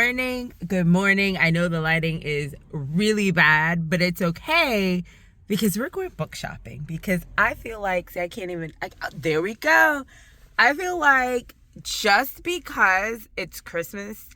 morning. Good morning. I know the lighting is really bad, but it's okay because we're going book shopping. Because I feel like, see, I can't even, there we go. I feel like just because it's Christmas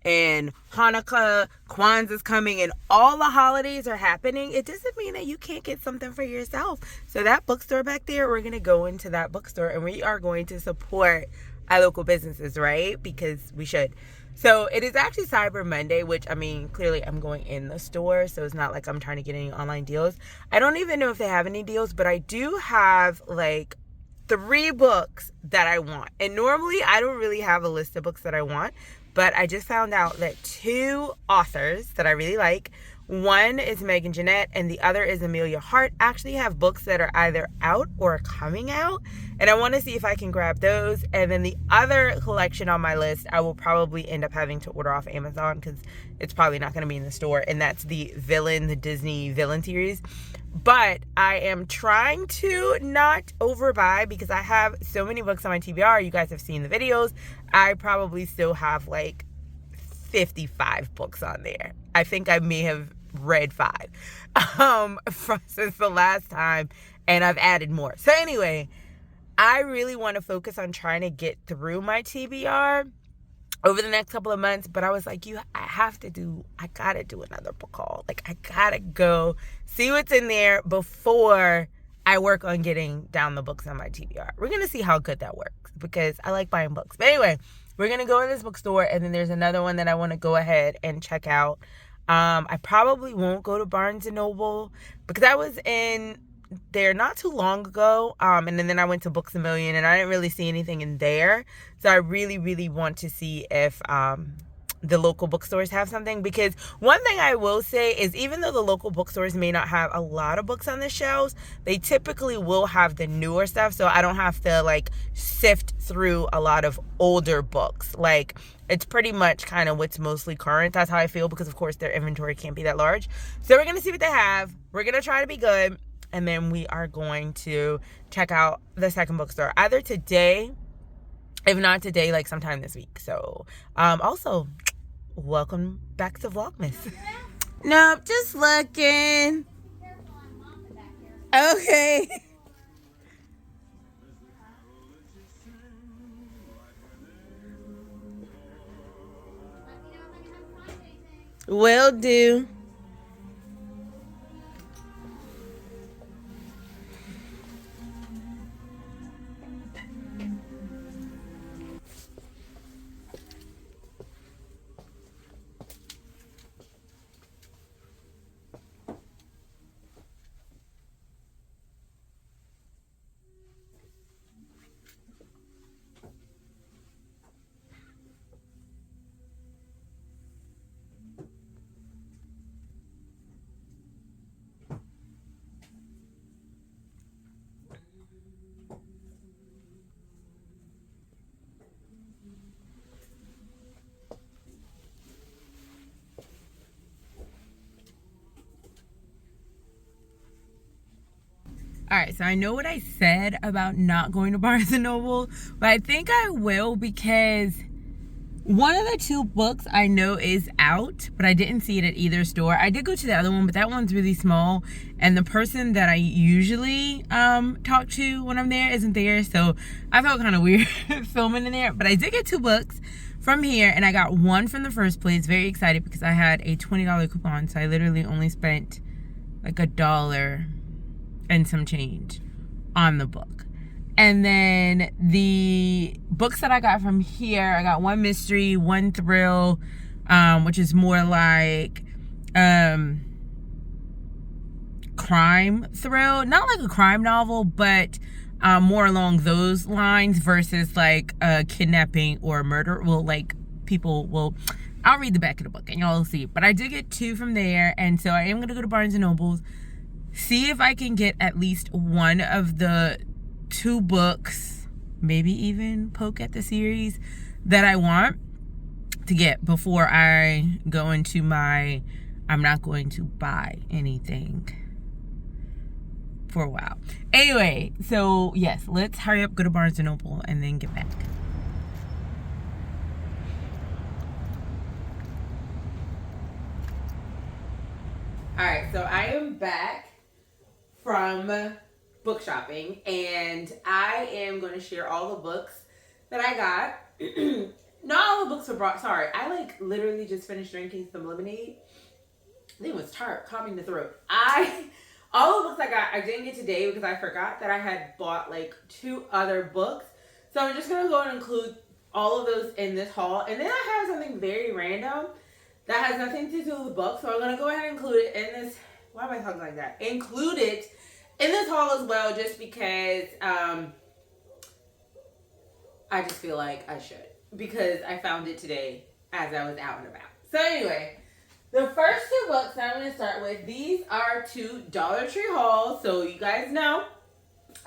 and Hanukkah, Kwanzaa's coming, and all the holidays are happening, it doesn't mean that you can't get something for yourself. So that bookstore back there, we're going to go into that bookstore and we are going to support our local businesses, right? Because we should. So it is actually Cyber Monday, which, I mean, clearly I'm going in the store, so it's not like I'm trying to get any online deals. I don't even know if they have any deals, but I do have like 3 books that I want. And normally I don't really have a list of books that I want, but I just found out that 2 authors that I really like, one is Megan Jeanette and the other is Amelia Hart, actually have books that are either out or coming out. And I want to see if I can grab those. And then the other collection on my list, I will probably end up having to order off Amazon because it's probably not going to be in the store. And that's the Disney Villain series. But I am trying to not overbuy because I have so many books on my TBR. You guys have seen the videos. I probably still have like 55 books on there. I think I may have read 5 since the last time, and I've added more. So anyway, I really want to focus on trying to get through my TBR over the next couple of months, but I was like, I gotta do another book haul. Like, I gotta go see what's in there before I work on getting down the books on my TBR. We're gonna see how good that works because I like buying books. But anyway, we're gonna go in this bookstore, and then there's another one that I want to go ahead and check out. I probably won't go to Barnes & Noble because I was in there not too long ago, and then I went to Books A Million and I didn't really see anything in there. So I really, really want to see if the local bookstores have something, because one thing I will say is even though the local bookstores may not have a lot of books on the shelves, they typically will have the newer stuff, so I don't have to like sift through a lot of older books. Like, it's pretty much kind of what's mostly current. That's how I feel, because of course their inventory can't be that large. So we're gonna see what they have, we're gonna try to be good, and then we are going to check out the second bookstore either today, if not today, like sometime this week. So also, welcome back to Vlogmas. Nope, just looking. Okay. Will do. All right, so I know what I said about not going to Barnes & Noble, but I think I will because one of the 2 books I know is out, but I didn't see it at either store. I did go to the other one, but that one's really small, and the person that I usually talk to when I'm there isn't there, so I felt kind of weird filming in there. But I did get 2 books from here, and I got one from the first place. Very excited because I had a $20 coupon, so I literally only spent like $1 and some change on the book. And then the books that I got from here, I got one mystery, one thrill, which is more like crime thrill, not like a crime novel, but more along those lines versus like a kidnapping or a murder. Well, like I'll read the back of the book and y'all will see. But I did get 2 from there, and so I am gonna go to Barnes & Noble's, see if I can get at least one of the 2 books, maybe even poke at the series that I want to get before I go into my I'm not going to buy anything for a while. Anyway, so yes, let's hurry up, go to Barnes & Noble, and then get back. so I am back from book shopping, and I am going to share all the books that I got. Not all the books were brought. Sorry, I like literally just finished drinking some lemonade. It was tart, calming the throat. All the books I got, I didn't get today because I forgot that I had bought like 2 other books. So I'm just gonna go and include all of those in this haul, and then I have something very random that has nothing to do with the book. So I'm gonna go ahead and include it in this. Why am I talking like that? Include it in this haul as well, just because I just feel like I should, because I found it today as I was out and about. So anyway, the first 2 books I'm going to start with, these are 2 Dollar Tree hauls. So you guys know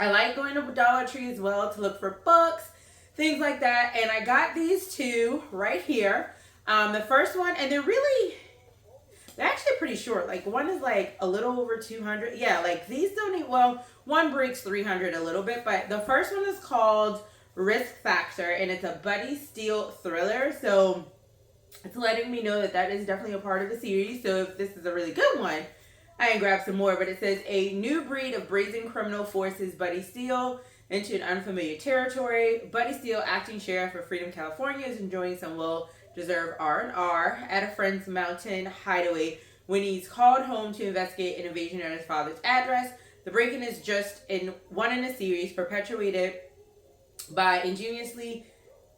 I like going to Dollar Tree as well to look for books, things like that. And I got these 2 right here. The first one, and they're actually pretty short. Like one is like a little over 200. Yeah, like these don't need, well, one breaks 300 a little bit, but the first one is called Risk Factor, and it's a buddy steal thriller. So it's letting me know that that is definitely a part of the series. So if this is a really good one, I can grab some more. But it says a new breed of brazen criminal forces Buddy Steele into an unfamiliar territory. Buddy Steele, acting sheriff of Freedom, California, is enjoying some well-deserved R&R at a friend's mountain hideaway when he's called home to investigate an invasion at his father's address. The break-in is just one in a series perpetuated by ingeniously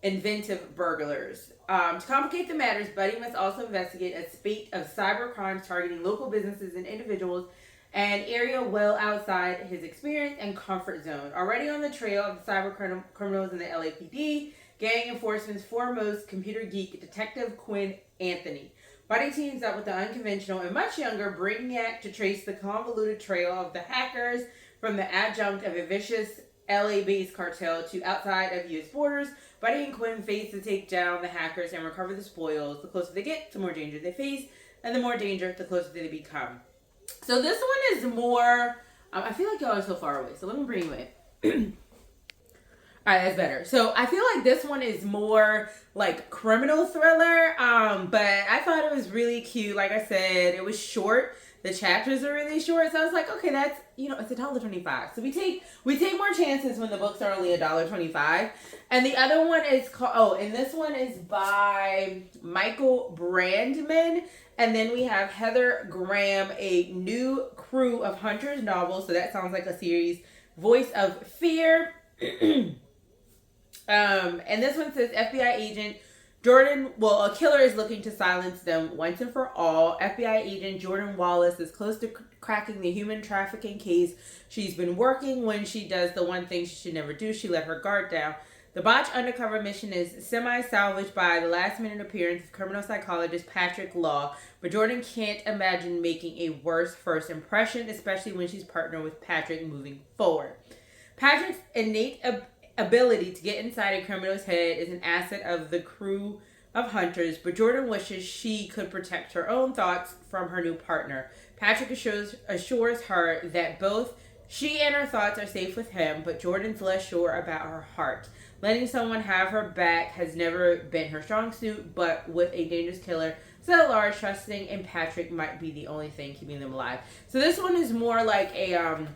inventive burglars. To complicate the matters, Buddy must also investigate a spate of cyber crimes targeting local businesses and individuals, an area well outside his experience and comfort zone. Already on the trail of the cyber criminals in the LAPD, gang enforcement's foremost computer geek, Detective Quinn Anthony. Buddy teams up with the unconventional and much younger Brainiac to trace the convoluted trail of the hackers from the adjunct of a vicious LA-based cartel to outside of U.S. borders. Buddy and Quinn face to take down the hackers and recover the spoils. The closer they get, the more danger they face, and the more danger, the closer they become. So this one is more, I feel like y'all are so far away, so let me bring you in. Alright, that's better. So I feel like this one is more like criminal thriller, but I thought it was really cute. Like I said, it was short. The chapters are really short, so I was like, okay, that's, it's $1.25. So we take more chances when the books are only $1.25. And the other one is called, and this one is by Michael Brandman. And then we have Heather Graham, a new crew of hunters novels. So that sounds like a series. Voice of Fear. And this one says FBI agent a killer is looking to silence them once and for all. FBI agent Jordan Wallace is close to cracking the human trafficking case she's been working when she does the one thing she should never do. She let her guard down. The botched undercover mission is semi-salvaged by the last-minute appearance of criminal psychologist Patrick Law, but Jordan can't imagine making a worse first impression, especially when she's partnered with Patrick moving forward. Patrick's innate ability to get inside a criminal's head is an asset of the crew of hunters, but Jordan wishes she could protect her own thoughts from her new partner. Patrick assures her that both she and her thoughts are safe with him, but Jordan's less sure about her heart. Letting someone have her back has never been her strong suit, but with a dangerous killer so large, trusting in Patrick might be the only thing keeping them alive. So this one is more like a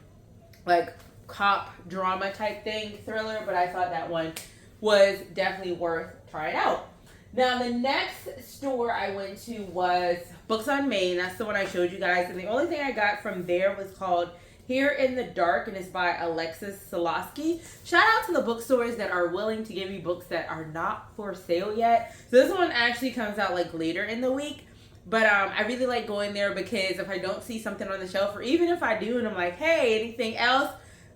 cop drama type thing, thriller, but I thought that one was definitely worth trying out. Now the next store I went to was Books on Main. That's the one I showed you guys, and the only thing I got from there was called Here in the Dark, and it's by Alexis Soloski. Shout out to the bookstores that are willing to give me books that are not for sale yet. So this one actually comes out like later in the week. But I really like going there because if I don't see something on the shelf, or even if I do and I'm like, hey, anything else,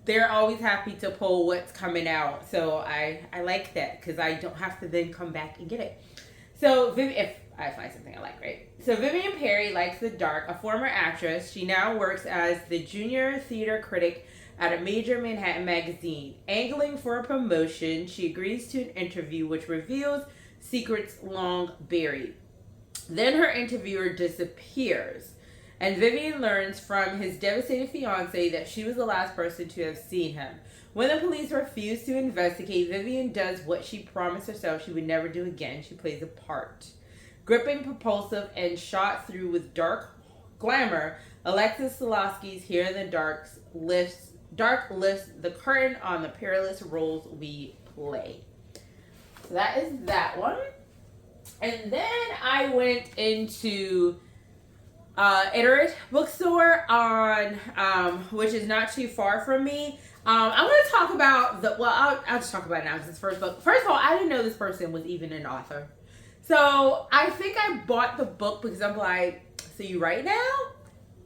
they're always happy to pull what's coming out. So I like that because I don't have to then come back and get it. So if I find something I like, right? So Vivian Perry likes the dark, a former actress. She now works as the junior theater critic at a major Manhattan magazine. Angling for a promotion, she agrees to an interview which reveals secrets long buried. Then her interviewer disappears, and Vivian learns from his devastated fiancé that she was the last person to have seen him. When the police refuse to investigate, Vivian does what she promised herself she would never do again. She plays a part. Gripping, propulsive, and shot through with dark glamour, Alexis Soloski's Here in the Dark lifts the curtain on the perilous roles we play. So that is that one. And then I went into Iterate bookstore on which is not too far from me. I want to talk about I'll just talk about it now because it's first book. First of all, I didn't know this person was even an author. So I think I bought the book because I'm like, see, right now,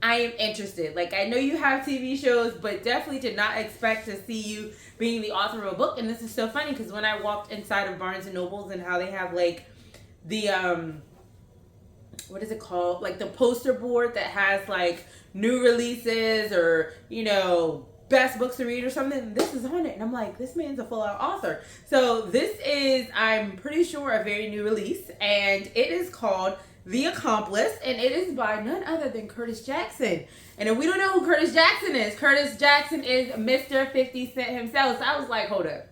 I am interested. Like, I know you have TV shows, but definitely did not expect to see you being the author of a book. And this is so funny because when I walked inside of Barnes and Nobles and how they have like the what is it called? Like the poster board that has like new releases or, you know, best books to read or something. This is on it. And I'm like, this man's a full-out author. So this is, I'm pretty sure, a very new release. And it is called The Accomplice. And it is by none other than Curtis Jackson. And if we don't know who Curtis Jackson is Mr. 50 Cent himself. So I was like, hold up.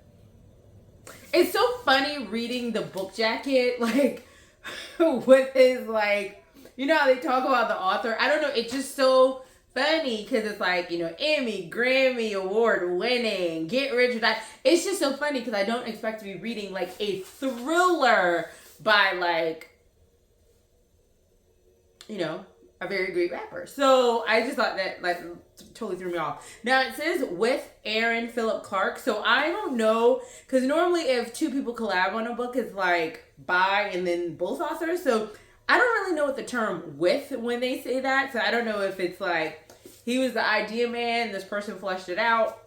It's so funny reading the book jacket, like, with his, like, you know how they talk about the author? I don't know. It's just so funny because it's like, you know, Emmy, Grammy Award winning, Get Rich or Die. It's just so funny because I don't expect to be reading like a thriller by like, you know, a very great rapper. So I just thought that like totally threw me off. Now it says with Aaron Philip Clarke. So I don't know because normally if two people collab on a book it's like by and then both authors. So I don't really know what the term with when they say that. So I don't know if it's like he was the idea man, this person fleshed it out.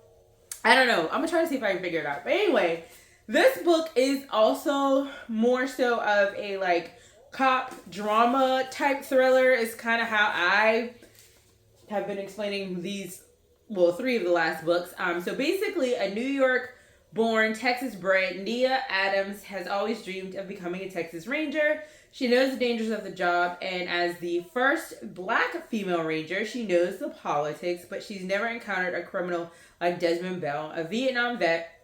I don't know. I'm going to try to see if I can figure it out. But anyway, this book is also more so of a like cop drama type thriller is kind of how I have been explaining these, well, 3 of the last books. So basically a New York born, Texas bred Nia Adams has always dreamed of becoming a Texas Ranger. She knows the dangers of the job, and as the first black female ranger, she knows the politics, but she's never encountered a criminal like Desmond Bell. A Vietnam vet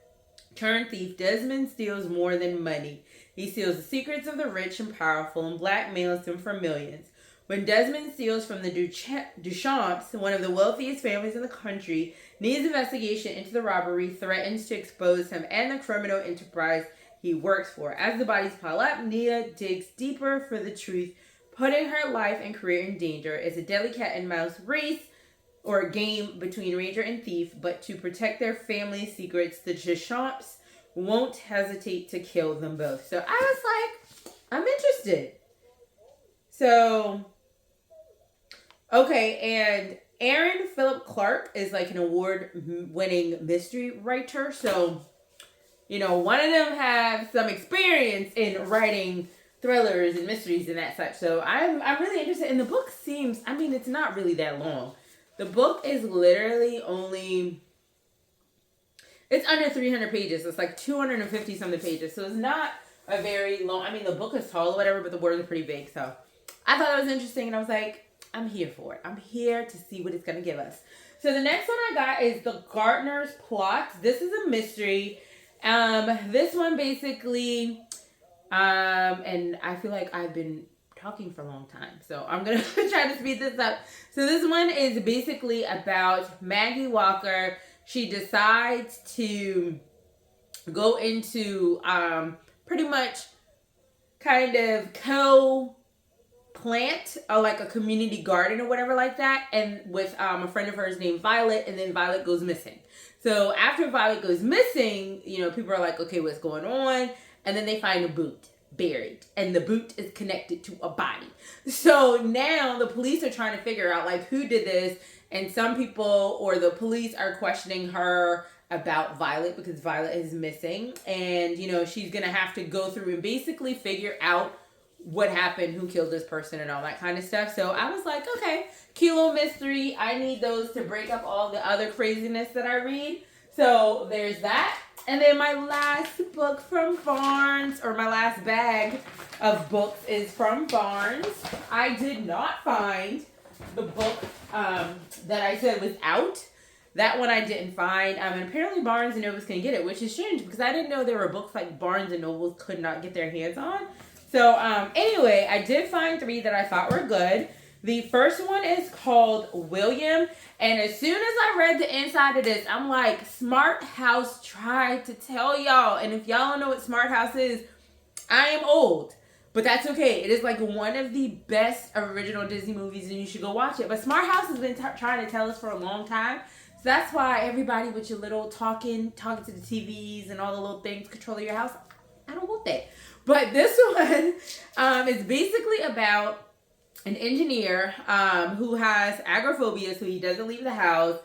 turned thief, Desmond steals more than money. He steals the secrets of the rich and powerful and blackmails them for millions. When Desmond steals from the Duchamps, one of the wealthiest families in the country, Nia's investigation into the robbery threatens to expose him and the criminal enterprise he works for. As the bodies pile up, Nia digs deeper for the truth, putting her life and career in danger. It's a deadly cat and mouse race or game between ranger and thief, but to protect their family secrets, the Duchamps won't hesitate to kill them both. So I was like, I'm interested. So, okay, and Aaron Philip Clarke is like an award-winning mystery writer. So, you know, one of them have some experience in writing thrillers and mysteries and that such. So I'm really interested. And the book seems, I mean, it's not really that long. The book is literally only, it's under 300 pages. It's like 250 something pages. So it's not a very long, I mean, the book is tall or whatever, but the words are pretty big. So I thought it was interesting and I was like, I'm here for it. I'm here to see what it's going to give us. So the next one I got is The Gardener's Plot. This is a mystery. This one basically, and I feel like I've been talking for a long time, so I'm going to try to speed this up. So this one is basically about Maggie Walker. She decides to go into, pretty much kind of plant like a community garden or whatever like that, and with a friend of hers named Violet, and then Violet goes missing. So after Violet goes missing, you know, people are like, okay, what's going on? And then they find a boot buried, and the boot is connected to a body. So now the police are trying to figure out like who did this, and some people or the police are questioning her about Violet because Violet is missing, and you know, she's gonna have to go through and basically figure out what happened, who killed this person, and all that kind of stuff. So I was like, okay, cute little mystery. I need those to break up all the other craziness that I read. So there's that. And then my last book from Barnes, or my last bag of books, is from Barnes. I did not find the book that I said was out. That one I didn't find. And apparently Barnes and Nobles can get it, which is strange because I didn't know there were books like Barnes and Nobles could not get their hands on. So anyway, I did find 3 that I thought were good. The first one is called William. And as soon as I read the inside of this, I'm like, Smart House tried to tell y'all. And if y'all don't know what Smart House is, I am old. But that's okay. It is like one of the best original Disney movies and you should go watch it. But Smart House has been trying to tell us for a long time. So that's why everybody with your little talking to the TVs and all the little things controlling your house, I don't want that. But this one is basically about an engineer who has agoraphobia, so he doesn't leave the house.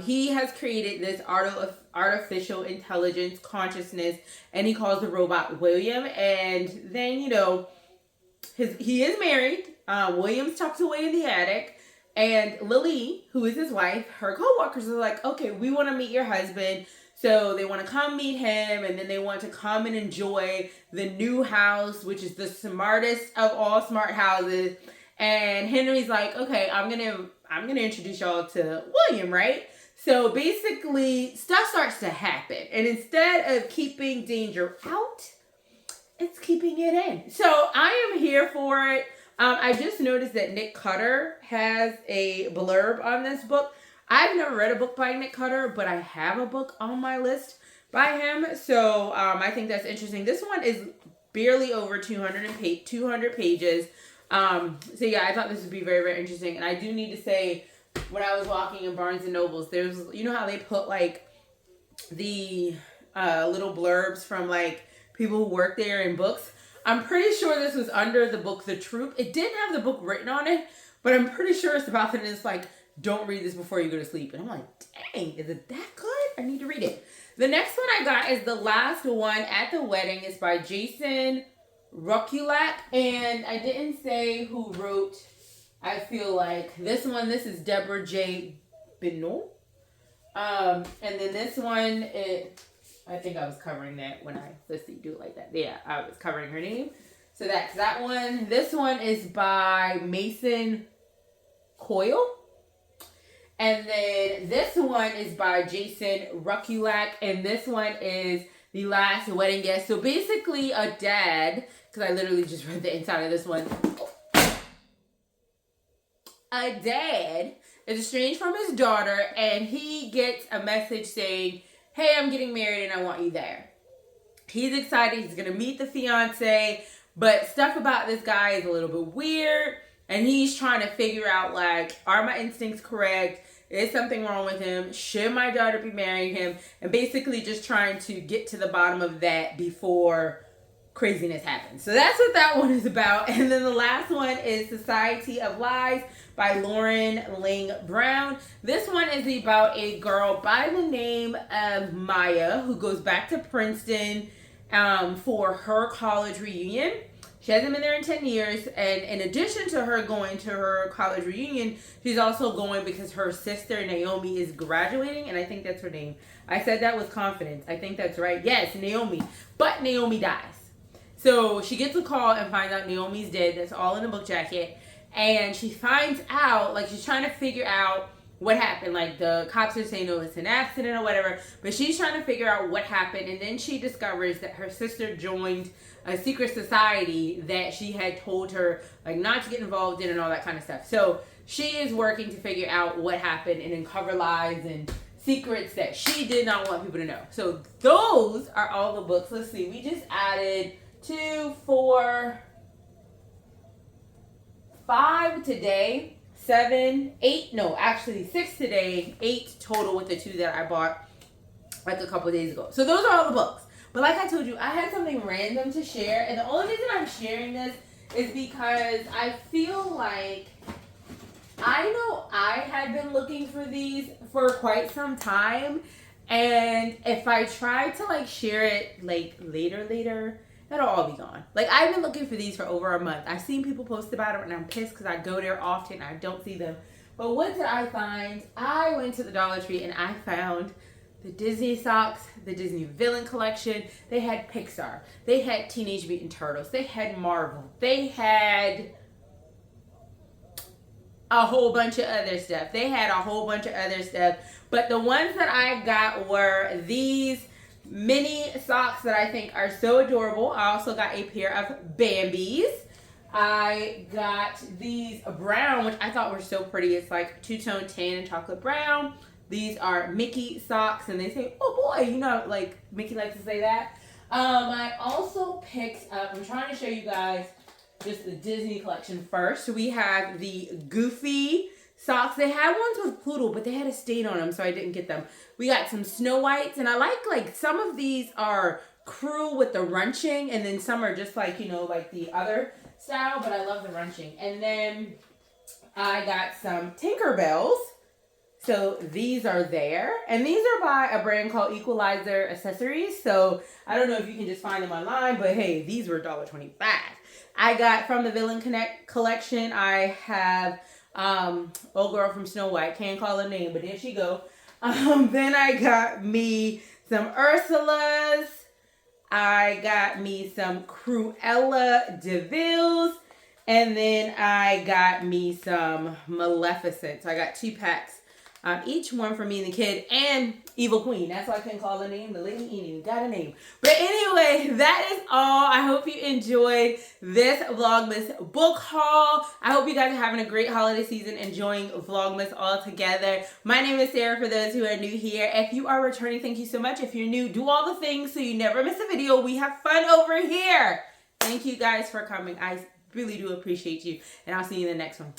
He has created this artificial intelligence consciousness, and he calls the robot William. And then, you know, he is married. William's tucked away in the attic. And Lily, who is his wife, her co-workers are like, okay, we want to meet your husband. So they want to come meet him, and then they want to come and enjoy the new house, which is the smartest of all smart houses. And Henry's like, okay, I'm gonna introduce y'all to William, right? So basically, stuff starts to happen, and instead of keeping danger out, it's keeping it in. So I am here for it. I just noticed that Nick Cutter has a blurb on this book. I've never read a book by Nick Cutter, but I have a book on my list by him. So I think that's interesting. This one is barely over 200 pages. So yeah, I thought this would be very, very interesting. And I do need to say, when I was walking in Barnes and Nobles, there's, you know how they put like the little blurbs from like people who work there in books? I'm pretty sure this was under the book The Troop. It didn't have the book written on it, but I'm pretty sure it's about that. And it's like, don't read this before you go to sleep. And I'm like, dang, is it that good? I need to read it. The next one I got is the last one, At the Wedding. It's by Jason Rekulak. And I didn't say who wrote, I feel like, this one. This is Deborah J. Benoit. And then this one, I think I was covering that when let's see, do it like that. Yeah, I was covering her name. So that's that one. This one is by Mason Coile. And then this one is by Jason Rekulak. And this one is The Last Wedding Guest. So basically a dad, because I literally just read the inside of this one. A dad is estranged from his daughter, and he gets a message saying, hey, I'm getting married and I want you there. He's excited. He's going to meet the fiance, but stuff about this guy is a little bit weird. And he's trying to figure out, like, are my instincts correct? Is something wrong with him? Should my daughter be marrying him? And basically just trying to get to the bottom of that before craziness happens. So that's what that one is about. And then the last one is Society of Lies by Lauren Ling Brown. This one is about a girl by the name of Maya who goes back to Princeton for her college reunion. She hasn't been there in 10 years. And in addition to her going to her college reunion, she's also going because her sister Naomi is graduating. And I think that's her name. I said that with confidence. I think that's right. Yes, Naomi. But Naomi dies. So she gets a call and finds out Naomi's dead. That's all in a book jacket. And she finds out, like, she's trying to figure out what happened. Like, the cops are saying, no, it's an accident or whatever. But she's trying to figure out what happened. And then she discovers that her sister joined a secret society that she had told her, like, not to get involved in and all that kind of stuff. So she is working to figure out what happened and uncover lies and secrets that she did not want people to know. So those are all the books. Let's see. We just added 2, 4, 5 today, 7, 8, no, actually 6 today, 8 total with the 2 that I bought like a couple days ago. So those are all the books. But like I told you, I had something random to share. And the only reason I'm sharing this is because I feel like I know I had been looking for these for quite some time. And if I try to like share it like later, it'll all be gone. Like, I've been looking for these for over a month. I've seen people post about it, and I'm pissed because I go there often and I don't see them. But what did I find? I went to the Dollar Tree and I found the Disney socks, the Disney Villain Collection. They had Pixar. They had Teenage Mutant Turtles. They had Marvel. They had a whole bunch of other stuff. But the ones that I got were these mini socks that I think are so adorable. I also got a pair of Bambis. I got these brown, which I thought were so pretty. It's like two-tone tan and chocolate brown. These are Mickey socks, and they say, oh boy, you know, like Mickey likes to say that. I also picked up, I'm trying to show you guys just the Disney collection first. So we have the Goofy socks. They had ones with poodle, but they had a stain on them, so I didn't get them. We got some Snow Whites, and I like some of these are cruel with the runching, and then some are just like, you know, like the other style, but I love the runching. And then I got some Tinkerbells. So these are there, and these are by a brand called Equalizer Accessories. So I don't know if you can just find them online, but hey, these were $1.25. I got from the Villain Connect collection, I have old girl from Snow White, can't call her name, but there she go. Then I got me some Ursulas. I got me some Cruella de Vil's, and then I got me some Maleficent. So I got 2 packs. Each one for me and the kid, and Evil Queen. That's why I couldn't call her name. The lady ain't even got a name. But anyway, that is all. I hope you enjoyed this Vlogmas book haul. I hope you guys are having a great holiday season, enjoying Vlogmas all together. My name is Sarah, for those who are new here. If you are returning, thank you so much. If you're new, do all the things so you never miss a video. We have fun over here. Thank you guys for coming. I really do appreciate you, and I'll see you in the next one.